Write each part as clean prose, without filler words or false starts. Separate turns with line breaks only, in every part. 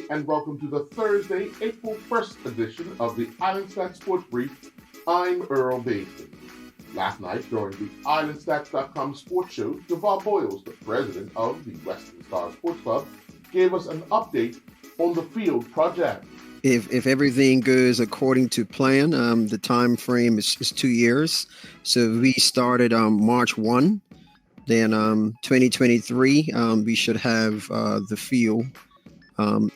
and welcome to the Thursday, April 1st edition of the Islandstats Sports Brief. I'm Earl Basin. Last night, during the Islandstats.com sports show, Javar Boyles, the president of the Western Star Sports Club, gave us an update on the field project.
If everything goes according to plan, the time frame is 2 years. So we started March 1. Then 2023, we should have the field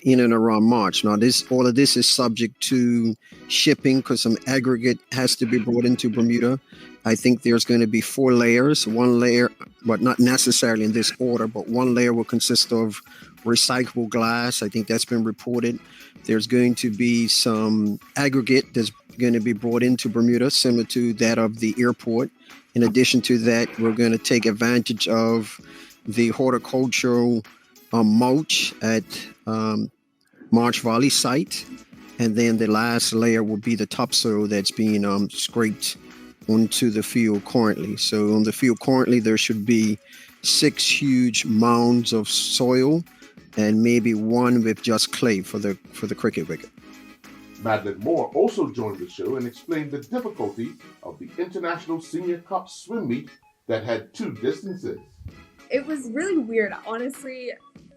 in and around March. Now, all of this is subject to shipping because some aggregate has to be brought into Bermuda. I think there's going to be 4 layers. One layer, but not necessarily in this order, but one layer will consist of recyclable glass. I think that's been reported. There's going to be some aggregate that's going to be brought into Bermuda, similar to that of the airport. In addition to that, we're going to take advantage of the horticultural mulch at Marsh Valley site. And then the last layer will be the topsoil that's being scraped onto the field currently. So on the field currently, there should be 6 huge mounds of soil and maybe 1 with just clay for the cricket wicket.
Madeline Moore also joined the show and explained the difficulty of the International Senior Cup swim meet that had 2 distances.
It was really weird. Honestly,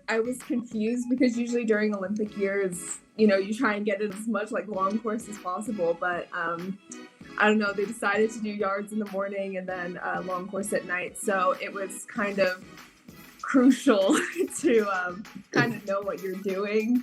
I was confused because usually during Olympic years, you try and get it as much like long course as possible. But I don't know, they decided to do yards in the morning and then long course at night. So it was kind of crucial to kind of know what you're doing.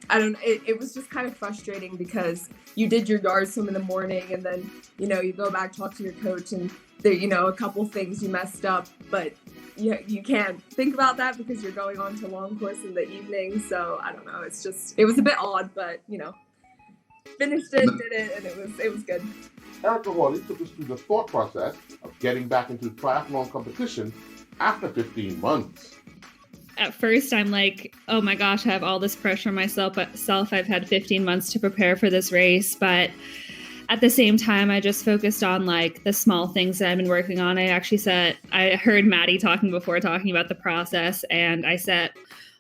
I don't know, it was just kind of frustrating because you did your yard swim in the morning and then, you go back, talk to your coach and there, a couple things you messed up, but you can't think about that because you're going on to long course in the evening. So I don't know, it was a bit odd, but, finished it, did it, and it was good.
Erica Hawley took us through the thought process of getting back into triathlon competition after 15 months.
At first, I'm like, oh my gosh, I have all this pressure on myself. I've had 15 months to prepare for this race. But at the same time, I just focused on like the small things that I've been working on. I heard Maddie talking about the process, and I set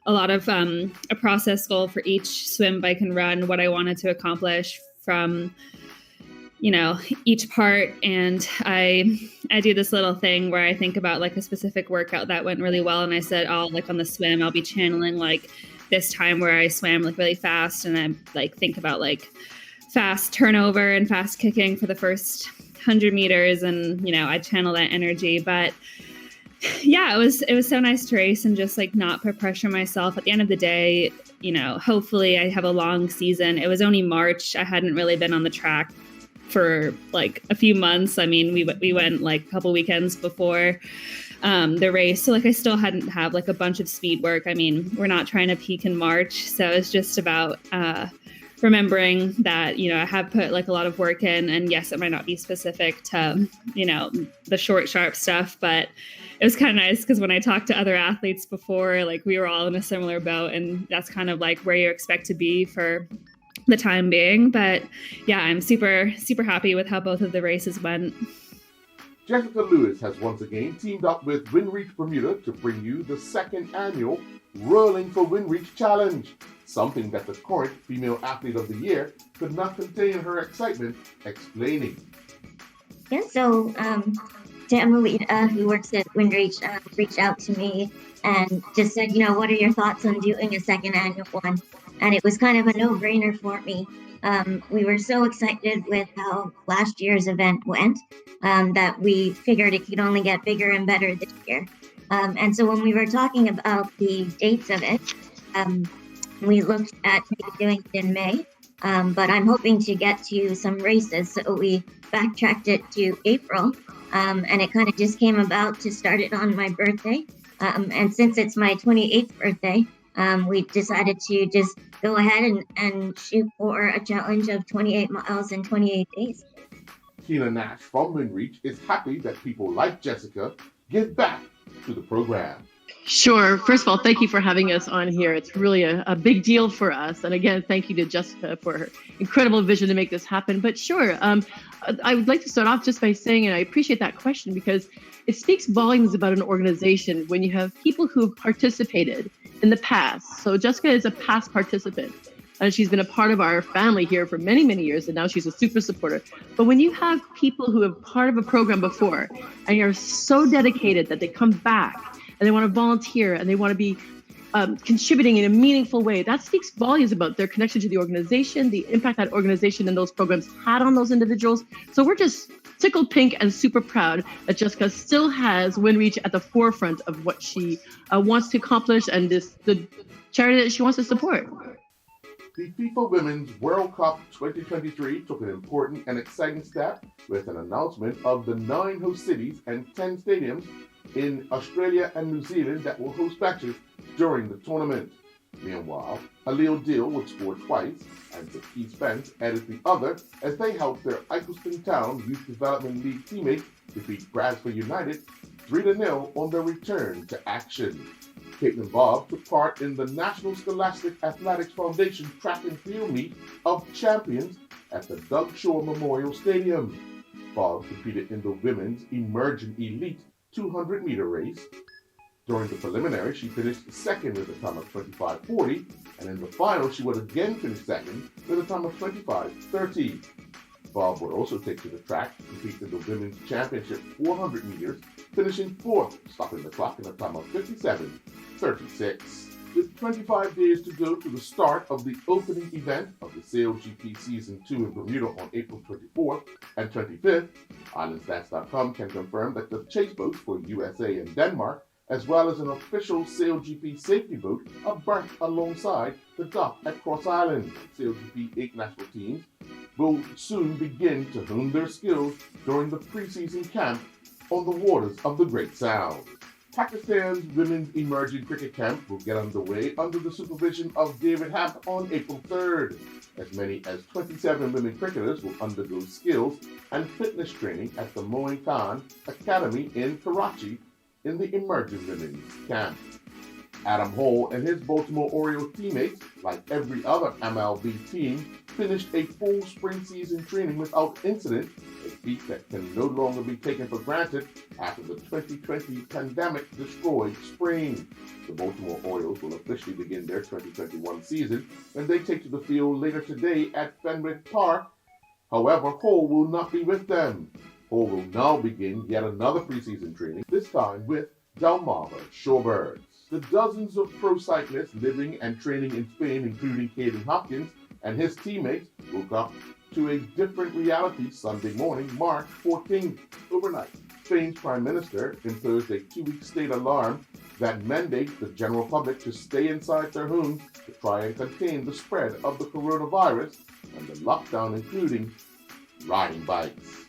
a lot of a process goal for each swim, bike, and run, what I wanted to accomplish from each part. And I do this little thing where I think about like a specific workout that went really well. And I said, on the swim, I'll be channeling like this time where I swam like really fast. And I like think about like fast turnover and fast kicking for the first 100 meters. And, I channel that energy. But yeah, it was so nice to race and just like not put pressure on myself. At the end of the day, hopefully I have a long season. It was only March. I hadn't really been on the track for like a few months. I mean, we went like a couple weekends before the race. So like I still hadn't have like a bunch of speed work. I mean, we're not trying to peak in March. So it's just about remembering that, I have put like a lot of work in, and yes, it might not be specific to, the short, sharp stuff, but it was kind of nice because when I talked to other athletes before, like we were all in a similar boat, and that's kind of like where you expect to be for the time being. But yeah, I'm super, super happy with how both of the races went.
Jessica Lewis has once again teamed up with WinReach Bermuda to bring you the 2nd annual Whirling for WinReach Challenge, something that the current Female Athlete of the Year could not contain her excitement, explaining.
Yeah, so Tamalita, who works at WinReach, reached out to me and just said, what are your thoughts on doing a 2nd annual one? And it was kind of a no-brainer for me. We were so excited with how last year's event went that we figured it could only get bigger and better this year. And so when we were talking about the dates of it, we looked at maybe doing it in May, but I'm hoping to get to some races. So we backtracked it to April, and it kind of just came about to start it on my birthday. And since it's my 28th birthday, we decided to just go ahead and shoot for a challenge of 28 miles in 28 days.
Keela Nash from WinReach is happy that people like Jessica give back to the program.
Sure. First of all, thank you for having us on here. It's really a big deal for us. And again, thank you to Jessica for her incredible vision to make this happen. But sure, I would like to start off just by saying, and I appreciate that question because it speaks volumes about an organization when you have people who have participated in the past. So Jessica is a past participant. And she's been a part of our family here for many, many years, and now she's a super supporter. But when you have people who have part of a program before, and you're so dedicated that they come back and they want to volunteer and they want to be contributing in a meaningful way, that speaks volumes about their connection to the organization, the impact that organization and those programs had on those individuals. So we're just tickled pink and super proud that Jessica still has WindReach at the forefront of what she wants to accomplish and the charity that she wants to support.
The FIFA Women's World Cup 2023 took an important and exciting step with an announcement of the 9 host cities and 10 stadiums in Australia and New Zealand that will host matches during the tournament. Meanwhile, Halil Deal would score twice, and Keith Spence added the other as they helped their Ickleston Town Youth Development League teammates defeat Bradford United 3-0 on their return to action. Caitlin Bob took part in the National Scholastic Athletics Foundation track and field meet of champions at the Doug Shore Memorial Stadium. Bob competed in the women's Emerging Elite 200-meter race. During the preliminary, she finished second with a time of 25:40, and in the final, she would again finish second with a time of 25:30. Bob would also take to the track to compete in the Women's Championship 400 meters, finishing fourth, stopping the clock in a time of 57:36. With 25 days to go to the start of the opening event of the SailGP Season 2 in Bermuda on April 24th and 25th, Islandstats.com can confirm that the chase boats for USA and Denmark, as well as an official SailGP safety boat, are berthed alongside the dock at Cross Island. SailGP 8 national teams will soon begin to hone their skills during the preseason camp on the waters of the Great Sound. Pakistan's Women's Emerging Cricket Camp will get underway under the supervision of David Happ on April 3rd. As many as 27 women cricketers will undergo skills and fitness training at the Moin Khan Academy in Karachi in the Emerging Women's Camp. Adam Hall and his Baltimore Orioles teammates, like every other MLB team, finished a full spring season training without incident, a feat that can no longer be taken for granted after the 2020 pandemic destroyed spring. The Baltimore Orioles will officially begin their 2021 season when they take to the field later today at Fenwick Park. However, Hall will not be with them. Hall will now begin yet another preseason training, this time with Delmarva Shorebirds. The dozens of pro cyclists living and training in Spain, including Caden Hopkins and his teammates, woke up to a different reality Sunday morning, March 14th. Overnight, Spain's Prime Minister imposed a 2-week state alarm that mandates the general public to stay inside their homes to try and contain the spread of the coronavirus, and the lockdown including riding bikes.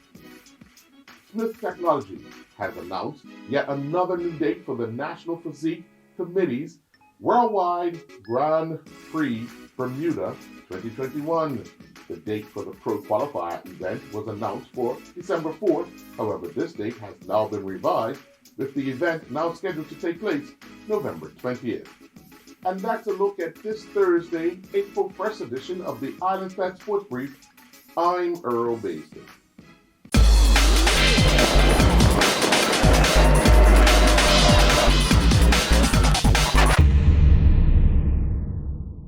Smith Technology has announced yet another new date for the National Physique Committee's Worldwide Grand Prix Bermuda 2021. The date for the Pro Qualifier event was announced for December 4th. However, this date has now been revised, with the event now scheduled to take place November 20th. And that's a look at this Thursday, April 1st edition of the Islandstats Sports Brief. I'm Earl Baston.